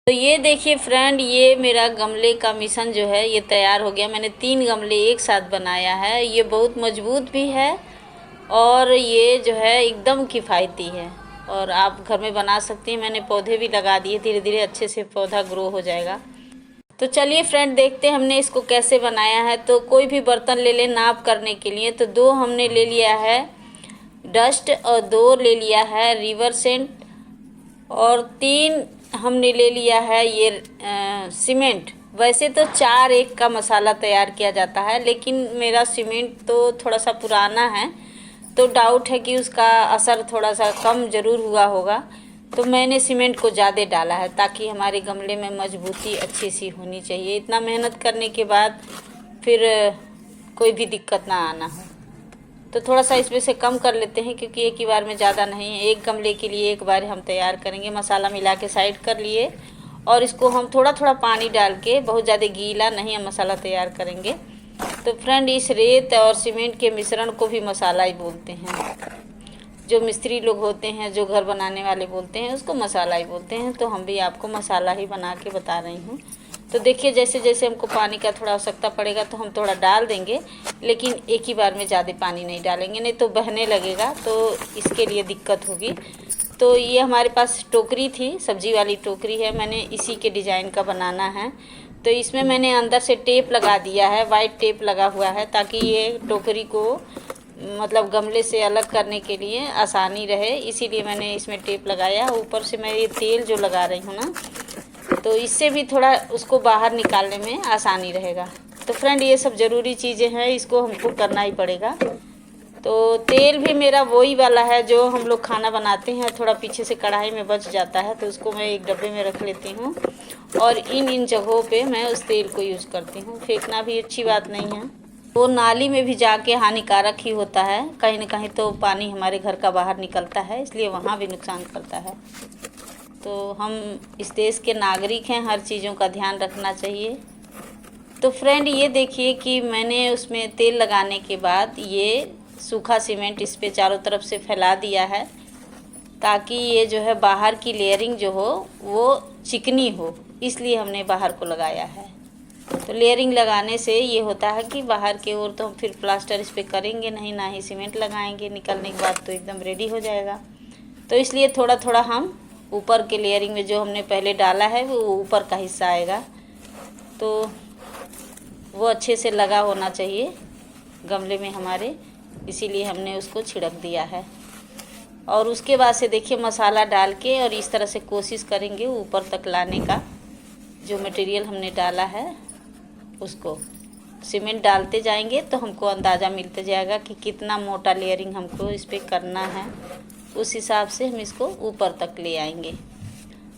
तो ये देखिए फ्रेंड, ये मेरा गमले का मिशन जो है ये तैयार हो गया। मैंने 3 गमले एक साथ बनाया है। ये बहुत मजबूत भी है और ये जो है एकदम किफ़ायती है और आप घर में बना सकती हैं। मैंने पौधे भी लगा दिए, धीरे धीरे अच्छे से पौधा ग्रो हो जाएगा। तो चलिए फ्रेंड, देखते हैं हमने इसको कैसे बनाया है। तो कोई भी बर्तन ले लें नाप करने के लिए। तो 2 हमने ले लिया है डस्ट और 2 ले लिया है रिवर सेंट और 3 हमने ले लिया है ये सीमेंट। वैसे तो 4-1 का मसाला तैयार किया जाता है, लेकिन मेरा सीमेंट तो थोड़ा सा पुराना है तो डाउट है कि उसका असर थोड़ा सा कम ज़रूर हुआ होगा। तो मैंने सीमेंट को ज़्यादा डाला है ताकि हमारे गमले में मजबूती अच्छी सी होनी चाहिए। इतना मेहनत करने के बाद फिर कोई भी दिक्कत ना आना हो। तो थोड़ा सा इसमें से कम कर लेते हैं क्योंकि एक ही बार में ज़्यादा नहीं है। एक गमले के लिए एक बार हम तैयार करेंगे। मसाला मिला के साइड कर लिए और इसको हम थोड़ा थोड़ा पानी डाल के, बहुत ज़्यादा गीला नहीं, हम मसाला तैयार करेंगे। तो फ्रेंड, इस रेत और सीमेंट के मिश्रण को भी मसाला ही बोलते हैं। जो मिस्त्री लोग होते हैं, जो घर बनाने वाले बोलते हैं, उसको मसाला ही बोलते हैं। तो हम भी आपको मसाला ही बना के बता रही हूँ। तो देखिए, जैसे जैसे हमको पानी का थोड़ा आवश्यकता पड़ेगा तो हम थोड़ा डाल देंगे, लेकिन एक ही बार में ज़्यादा पानी नहीं डालेंगे, नहीं तो बहने लगेगा, तो इसके लिए दिक्कत होगी। तो ये हमारे पास टोकरी थी, सब्जी वाली टोकरी है, मैंने इसी के डिज़ाइन का बनाना है। तो इसमें मैंने अंदर से टेप लगा दिया है, वाइट टेप लगा हुआ है, ताकि ये टोकरी को मतलब गमले से अलग करने के लिए आसानी रहे, इसीलिए मैंने इसमें टेप लगाया। ऊपर से मैं ये तेल जो लगा रही हूँ ना, तो इससे भी थोड़ा उसको बाहर निकालने में आसानी रहेगा। तो फ्रेंड, ये सब ज़रूरी चीज़ें हैं, इसको हमको करना ही पड़ेगा। तो तेल भी मेरा वही वाला है जो हम लोग खाना बनाते हैं, थोड़ा पीछे से कढ़ाई में बच जाता है, तो उसको मैं एक डब्बे में रख लेती हूँ और इन जगहों पे मैं उस तेल को यूज़ करती हूँ। फेंकना भी अच्छी बात नहीं है, वो नाली में भी जाके हानिकारक ही होता है। कहीं ना कहीं तो पानी हमारे घर का बाहर निकलता है, इसलिए वहाँ भी नुकसान करता है। तो हम इस देश के नागरिक हैं, हर चीज़ों का ध्यान रखना चाहिए। तो फ्रेंड, ये देखिए कि मैंने उसमें तेल लगाने के बाद ये सूखा सीमेंट इस पे चारों तरफ से फैला दिया है, ताकि ये जो है बाहर की लेयरिंग जो हो वो चिकनी हो, इसलिए हमने बाहर को लगाया है। तो लेयरिंग लगाने से ये होता है कि बाहर की ओर तो हम फिर प्लास्टर इस पर करेंगे नहीं, ना ही सीमेंट लगाएंगे, निकलने के बाद तो एकदम रेडी हो जाएगा। तो इसलिए थोड़ा थोड़ा हम ऊपर के लेयरिंग में जो हमने पहले डाला है वो ऊपर का हिस्सा आएगा, तो वो अच्छे से लगा होना चाहिए गमले में हमारे, इसीलिए हमने उसको छिड़क दिया है। और उसके बाद से देखिए, मसाला डाल के और इस तरह से कोशिश करेंगे ऊपर तक लाने का। जो मटेरियल हमने डाला है उसको सीमेंट डालते जाएंगे तो हमको अंदाज़ा मिलते जाएगा कि कितना मोटा लेयरिंग हमको इस पर करना है, उस हिसाब से हम इसको ऊपर तक ले आएंगे।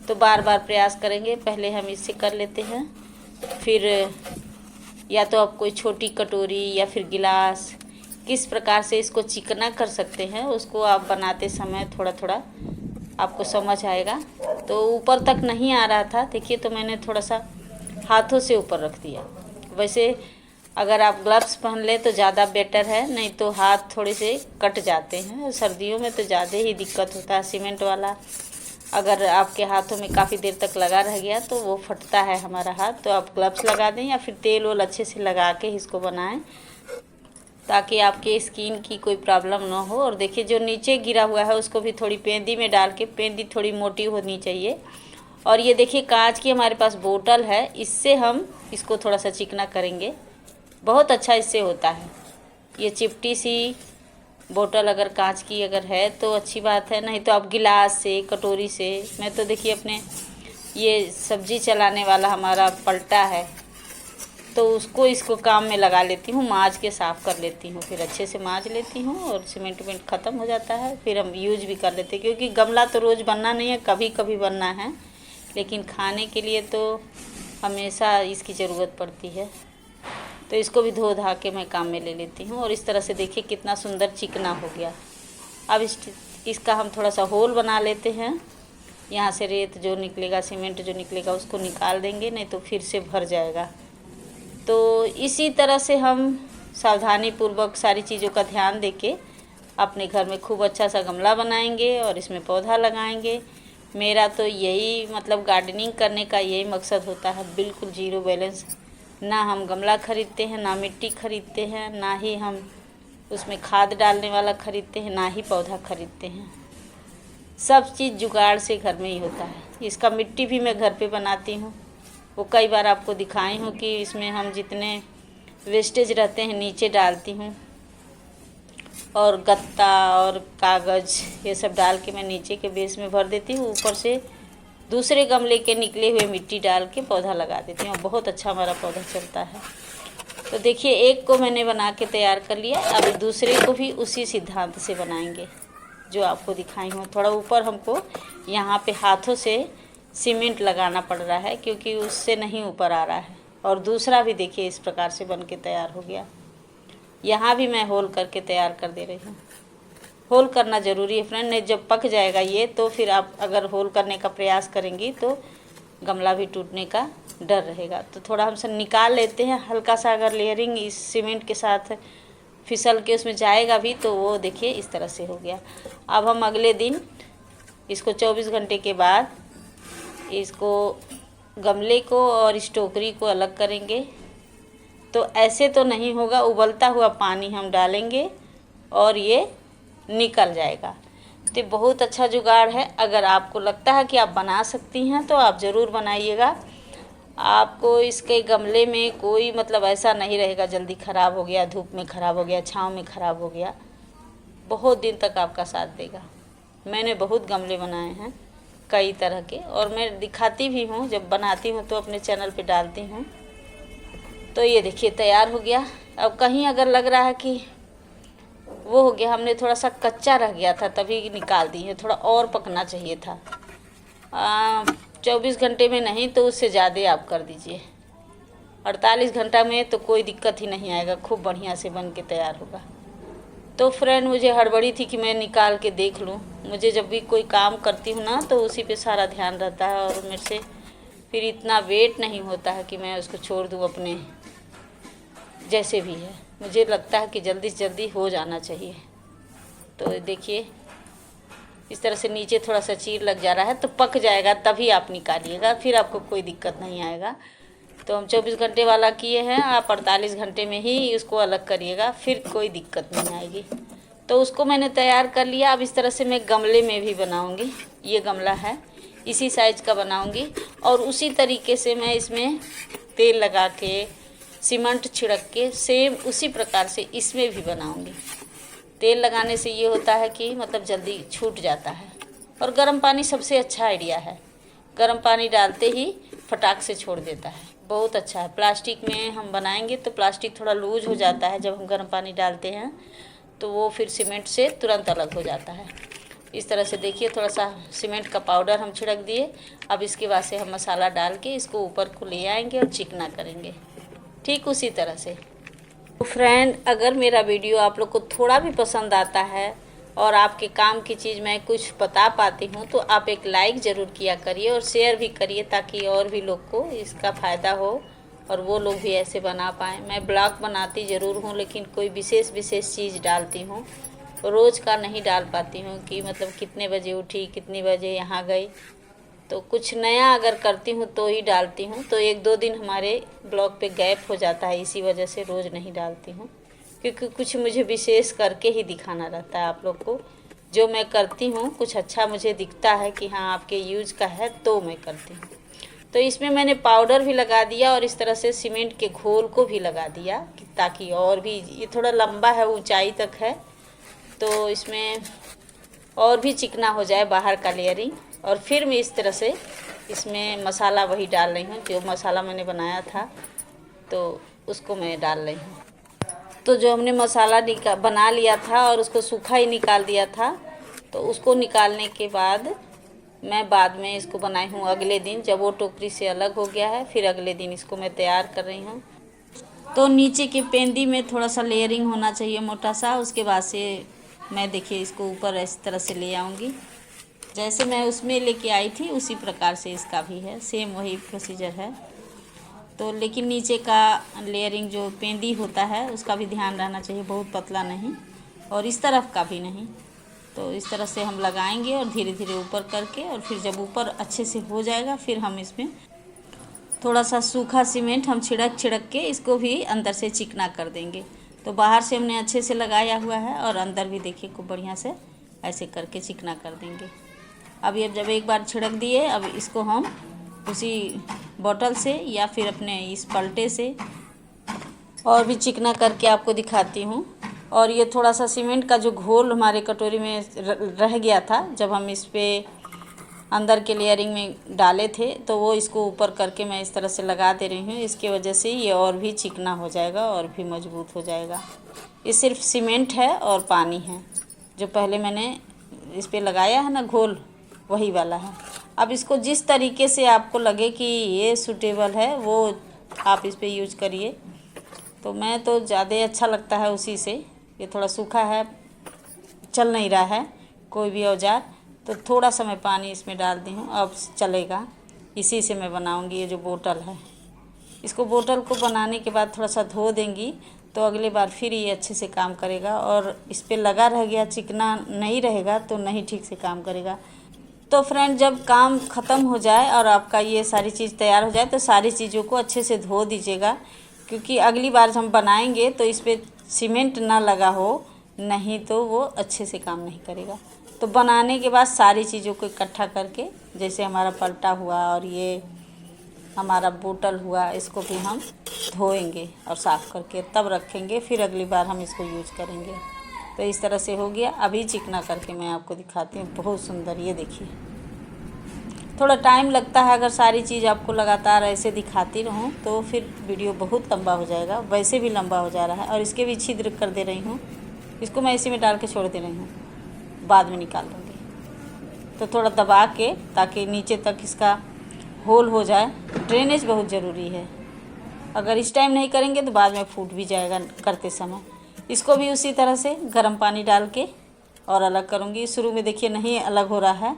तो बार बार प्रयास करेंगे। पहले हम इससे कर लेते हैं, फिर या तो आप कोई छोटी कटोरी या फिर गिलास, किस प्रकार से इसको चिकना कर सकते हैं उसको आप बनाते समय थोड़ा थोड़ा आपको समझ आएगा। तो ऊपर तक नहीं आ रहा था, देखिए, तो मैंने थोड़ा सा हाथों से ऊपर रख दिया। वैसे अगर आप ग्लव्स पहन ले तो ज़्यादा बेटर है, नहीं तो हाथ थोड़े से कट जाते हैं। सर्दियों में तो ज़्यादा ही दिक्कत होता है। सीमेंट वाला अगर आपके हाथों में काफ़ी देर तक लगा रह गया तो वो फटता है हमारा हाथ। तो आप ग्लव्स लगा दें या फिर तेल वोल अच्छे से लगा के इसको बनाएं, ताकि आपके स्किन की कोई प्रॉब्लम ना हो। और देखिए, जो नीचे गिरा हुआ है उसको भी थोड़ी पेंदी में डाल के, पेंदी थोड़ी मोटी होनी चाहिए। और ये देखिए, कांच की हमारे पास बोतल है, इससे हम इसको थोड़ा सा चिकना करेंगे, बहुत अच्छा इससे होता है। ये चिपटी सी बोतल अगर कांच की अगर है तो अच्छी बात है, नहीं तो आप गिलास से, कटोरी से। मैं तो देखिए अपने ये सब्जी चलाने वाला हमारा पलटा है, तो उसको इसको काम में लगा लेती हूँ, माँज के साफ़ कर लेती हूँ, फिर अच्छे से माँज लेती हूँ और सीमेंट वेमेंट ख़त्म हो जाता है, फिर हम यूज भी कर लेते हैं। क्योंकि गमला तो रोज़ बनना नहीं है, कभी कभी बनना है, लेकिन खाने के लिए तो हमेशा इसकी ज़रूरत पड़ती है। तो इसको भी धो धा के मैं काम में ले लेती हूँ। और इस तरह से देखिए कितना सुंदर चिकना हो गया। अब इसका हम थोड़ा सा होल बना लेते हैं। यहाँ से रेत जो निकलेगा, सीमेंट जो निकलेगा, उसको निकाल देंगे, नहीं तो फिर से भर जाएगा। तो इसी तरह से हम सावधानी पूर्वक सारी चीज़ों का ध्यान देके अपने घर में खूब अच्छा सा गमला बनाएंगे और इसमें पौधा लगाएंगे। मेरा तो यही मतलब गार्डनिंग करने का यही मकसद होता है, बिल्कुल ज़ीरो बैलेंस। ना हम गमला खरीदते हैं, ना मिट्टी खरीदते हैं, ना ही हम उसमें खाद डालने वाला खरीदते हैं, ना ही पौधा खरीदते हैं। सब चीज़ जुगाड़ से घर में ही होता है। इसका मिट्टी भी मैं घर पे बनाती हूँ। वो कई बार आपको दिखाई हूँ कि इसमें हम जितने वेस्टेज रहते हैं नीचे डालती हूँ, और गत्ता और कागज़ ये सब डाल के मैं नीचे के बेस में भर देती हूँ। ऊपर से दूसरे गमले के निकले हुए मिट्टी डाल के पौधा लगा देती हूँ। बहुत अच्छा हमारा पौधा चलता है। तो देखिए, एक को मैंने बना के तैयार कर लिया। अब दूसरे को भी उसी सिद्धांत से बनाएंगे जो आपको दिखाई हूँ। थोड़ा ऊपर हमको यहाँ पे हाथों से सीमेंट लगाना पड़ रहा है क्योंकि उससे नहीं ऊपर आ रहा है। और दूसरा भी देखिए इस प्रकार से बन के तैयार हो गया। यहाँ भी मैं होल करके तैयार कर दे रही हूँ। होल करना ज़रूरी है फ्रेंड, नहीं जब पक जाएगा ये तो फिर आप अगर होल करने का प्रयास करेंगी तो गमला भी टूटने का डर रहेगा। तो थोड़ा हम सब निकाल लेते हैं। हल्का सा अगर लेयरिंग इस सीमेंट के साथ फिसल के उसमें जाएगा भी तो वो देखिए इस तरह से हो गया। अब हम अगले दिन इसको 24 घंटे के बाद इसको गमले को और इस टोकरी को अलग करेंगे। तो ऐसे तो नहीं होगा, उबलता हुआ पानी हम डालेंगे और ये निकल जाएगा। तो बहुत अच्छा जुगाड़ है। अगर आपको लगता है कि आप बना सकती हैं तो आप ज़रूर बनाइएगा। आपको इसके गमले में कोई मतलब ऐसा नहीं रहेगा जल्दी ख़राब हो गया, धूप में ख़राब हो गया, छाँव में ख़राब हो गया। बहुत दिन तक आपका साथ देगा। मैंने बहुत गमले बनाए हैं कई तरह के, और मैं दिखाती भी हूँ। जब बनाती हूँ तो अपने चैनल पे डालती हूँ। तो ये देखिए तैयार हो गया। अब कहीं अगर लग रहा है कि वो हो गया, हमने थोड़ा सा कच्चा रह गया था तभी निकाल दी है, थोड़ा और पकना चाहिए था। 24 घंटे में नहीं तो उससे ज़्यादा आप कर दीजिए। 48 घंटा में तो कोई दिक्कत ही नहीं आएगा, खूब बढ़िया से बन के तैयार होगा। तो फ्रेंड मुझे हड़बड़ी थी कि मैं निकाल के देख लूँ। मुझे जब भी कोई काम करती हूँ ना तो उसी पे सारा ध्यान रहता है, और मेरे से फिर इतना वेट नहीं होता है कि मैं उसको छोड़ दूँ अपने जैसे भी है। मुझे लगता है कि जल्दी से जल्दी हो जाना चाहिए। तो देखिए इस तरह से नीचे थोड़ा सा चीर लग जा रहा है तो पक जाएगा, तभी आप निकालिएगा, फिर आपको कोई दिक्कत नहीं आएगा। तो हम 24 घंटे वाला किए हैं, आप 48 घंटे में ही उसको अलग करिएगा, फिर कोई दिक्कत नहीं आएगी। तो उसको मैंने तैयार कर लिया। अब इस तरह से मैं गमले में भी बनाऊंगी। ये गमला है, इसी साइज़ का बनाऊंगी, और उसी तरीके से मैं इसमें तेल लगा के सीमेंट छिड़क के सेम उसी प्रकार से इसमें भी बनाऊंगी। तेल लगाने से ये होता है कि मतलब जल्दी छूट जाता है। और गर्म पानी सबसे अच्छा आइडिया है। गर्म पानी डालते ही फटाक से छोड़ देता है, बहुत अच्छा है। प्लास्टिक में हम बनाएंगे तो प्लास्टिक थोड़ा लूज हो जाता है, जब हम गर्म पानी डालते हैं तो वो फिर सीमेंट से तुरंत अलग हो जाता है। इस तरह से देखिए थोड़ा सा सीमेंट का पाउडर हम छिड़क दिए। अब इसके बाद से हम मसाला डाल के इसको ऊपर को ले आएंगे और चिकना करेंगे, ठीक उसी तरह से। तो फ्रेंड अगर मेरा वीडियो आप लोग को थोड़ा भी पसंद आता है और आपके काम की चीज़ मैं कुछ बता पाती हूँ तो आप एक लाइक ज़रूर किया करिए और शेयर भी करिए, ताकि और भी लोग को इसका फ़ायदा हो और वो लोग भी ऐसे बना पाएँ। मैं ब्लॉग बनाती ज़रूर हूँ, लेकिन कोई विशेष चीज़ डालती हूँ, रोज़ का नहीं डाल पाती हूँ कि मतलब कितने बजे उठी, कितने बजे यहाँ गई। तो कुछ नया अगर करती हूँ तो ही डालती हूँ। तो 1-2 दिन हमारे ब्लॉग पे गैप हो जाता है, इसी वजह से रोज़ नहीं डालती हूँ, क्योंकि कुछ मुझे विशेष करके ही दिखाना रहता है आप लोग को। जो मैं करती हूँ कुछ अच्छा मुझे दिखता है कि हाँ आपके यूज का है तो मैं करती हूँ। तो इसमें मैंने पाउडर भी लगा दिया और इस तरह से सीमेंट के घोल को भी लगा दिया ताकि और भी, ये थोड़ा लंबा है, ऊंचाई तक है, तो इसमें और भी चिकना हो जाए बाहर का लेयरिंग। और फिर मैं इस तरह से इसमें मसाला वही डाल रही हूँ, जो मसाला मैंने बनाया था तो उसको मैं डाल रही हूँ। तो जो हमने मसाला बना लिया था और उसको सूखा ही निकाल दिया था, तो उसको निकालने के बाद मैं बाद में इसको बनाई हूँ अगले दिन, जब वो टोकरी से अलग हो गया है, फिर अगले दिन इसको मैं तैयार कर रही हूँ। तो नीचे के पेंदी में थोड़ा सा लेयरिंग होना चाहिए मोटा सा। उसके बाद से मैं देखिए इसको ऊपर इस तरह से ले आऊँगी, जैसे मैं उसमें लेके आई थी उसी प्रकार से इसका भी है, सेम वही प्रोसीजर है। तो लेकिन नीचे का लेयरिंग जो पेंदी होता है उसका भी ध्यान रहना चाहिए, बहुत पतला नहीं और इस तरफ का भी नहीं। तो इस तरह से हम लगाएंगे और धीरे धीरे ऊपर करके, और फिर जब ऊपर अच्छे से हो जाएगा फिर हम इसमें थोड़ा सा सूखा सीमेंट हम छिड़क के इसको भी अंदर से चिकना कर देंगे। तो बाहर से हमने अच्छे से लगाया हुआ है और अंदर भी देखिए खूब बढ़िया से ऐसे करके चिकना कर देंगे। अब जब एक बार छिड़क दिए, अब इसको हम उसी बोतल से या फिर अपने इस पलटे से और भी चिकना करके आपको दिखाती हूँ। और ये थोड़ा सा सीमेंट का जो घोल हमारे कटोरी में रह गया था जब हम इस पे अंदर के लेयरिंग में डाले थे, तो वो इसको ऊपर करके मैं इस तरह से लगा दे रही हूँ। इसकी वजह से ये और भी चिकना हो जाएगा और भी मजबूत हो जाएगा। ये सिर्फ सीमेंट है और पानी है, जो पहले मैंने इस पे लगाया है ना घोल, वही वाला है। अब इसको जिस तरीके से आपको लगे कि ये सूटेबल है वो आप इस पे यूज करिए। तो मैं तो ज़्यादा अच्छा लगता है उसी से। ये थोड़ा सूखा है, चल नहीं रहा है कोई भी औजार, तो थोड़ा सा मैं पानी इसमें डाल दी हूँ, अब चलेगा। इसी से मैं बनाऊँगी ये जो बोतल है। इसको बोतल को बनाने के बाद थोड़ा सा धो देंगी तो अगले बार फिर ये अच्छे से काम करेगा। और इस पे लगा रह गया, चिकना नहीं रहेगा तो नहीं ठीक से काम करेगा। तो फ्रेंड, जब काम ख़त्म हो जाए और आपका ये सारी चीज़ तैयार हो जाए तो सारी चीज़ों को अच्छे से धो दीजिएगा, क्योंकि अगली बार हम बनाएंगे तो इस पर सीमेंट ना लगा हो, नहीं तो वो अच्छे से काम नहीं करेगा। तो बनाने के बाद सारी चीज़ों को इकट्ठा करके, जैसे हमारा पलटा हुआ और ये हमारा बोतल हुआ, इसको भी हम धोएंगे और साफ़ करके तब रखेंगे, फिर अगली बार हम इसको यूज करेंगे। तो इस तरह से हो गया। अभी चिकना करके मैं आपको दिखाती हूँ, बहुत सुंदर। ये देखिए, थोड़ा टाइम लगता है, अगर सारी चीज़ आपको लगातार ऐसे दिखाती रहूँ तो फिर वीडियो बहुत लंबा हो जाएगा। वैसे भी लंबा हो जा रहा है। और इसके भी छिद्र कर दे रही हूँ, इसको मैं इसी में डाल के छोड़ दे रही हूँ, बाद में निकाल दूँगी। तो थोड़ा दबा के, ताकि नीचे तक इसका होल हो जाए। ड्रेनेज बहुत ज़रूरी है, अगर इस टाइम नहीं करेंगे तो बाद में फूट भी जाएगा करते समय। इसको भी उसी तरह से गर्म पानी डाल के और अलग करूँगी। शुरू में देखिए नहीं अलग हो रहा है,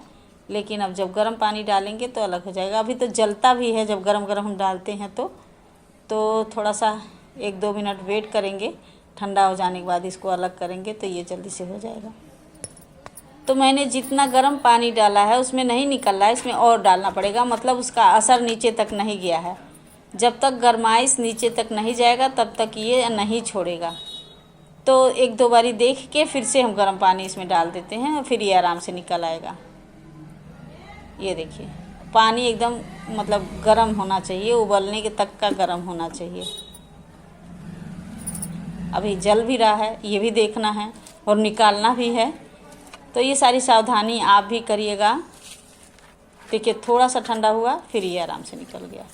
लेकिन अब जब गर्म पानी डालेंगे तो अलग हो जाएगा। अभी तो जलता भी है जब गरम गरम हम डालते हैं तो थोड़ा सा 1-2 मिनट वेट करेंगे। ठंडा हो जाने के बाद इसको अलग करेंगे तो ये जल्दी से हो जाएगा। तो मैंने जितना गर्म पानी डाला है उसमें नहीं निकल रहा है, इसमें और डालना पड़ेगा, मतलब उसका असर नीचे तक नहीं गया है। जब तक गरमाइश नीचे तक नहीं जाएगा तब तक ये नहीं छोड़ेगा। तो 1-2 बारी देख के फिर से हम गर्म पानी इसमें डाल देते हैं और फिर ये आराम से निकल आएगा। ये देखिए, पानी एकदम मतलब गर्म होना चाहिए, उबलने के तक का गर्म होना चाहिए। अभी जल भी रहा है, ये भी देखना है और निकालना भी है। तो ये सारी सावधानी आप भी करिएगा। देखिए, थोड़ा सा ठंडा हुआ फिर ये आराम से निकल गया।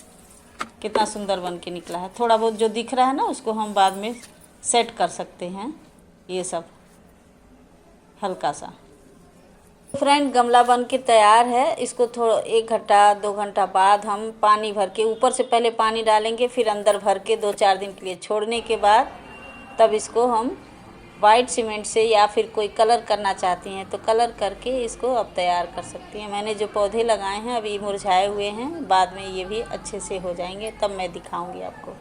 कितना सुंदर बन के निकला है। थोड़ा बहुत जो दिख रहा है ना, उसको हम बाद में सेट कर सकते हैं, ये सब हल्का सा। फ्रेंड, गमला बन के तैयार है। इसको थोड़ा 1 घंटा 2 घंटा बाद हम पानी भर के, ऊपर से पहले पानी डालेंगे, फिर अंदर भर के 2-4 दिन के लिए छोड़ने के बाद तब इसको हम वाइट सीमेंट से, या फिर कोई कलर करना चाहती हैं तो कलर करके इसको अब तैयार कर सकती हैं। मैंने जो पौधे लगाए हैं अभी मुरझाए हुए हैं, बाद में ये भी अच्छे से हो जाएंगे, तब मैं दिखाऊंगी आपको।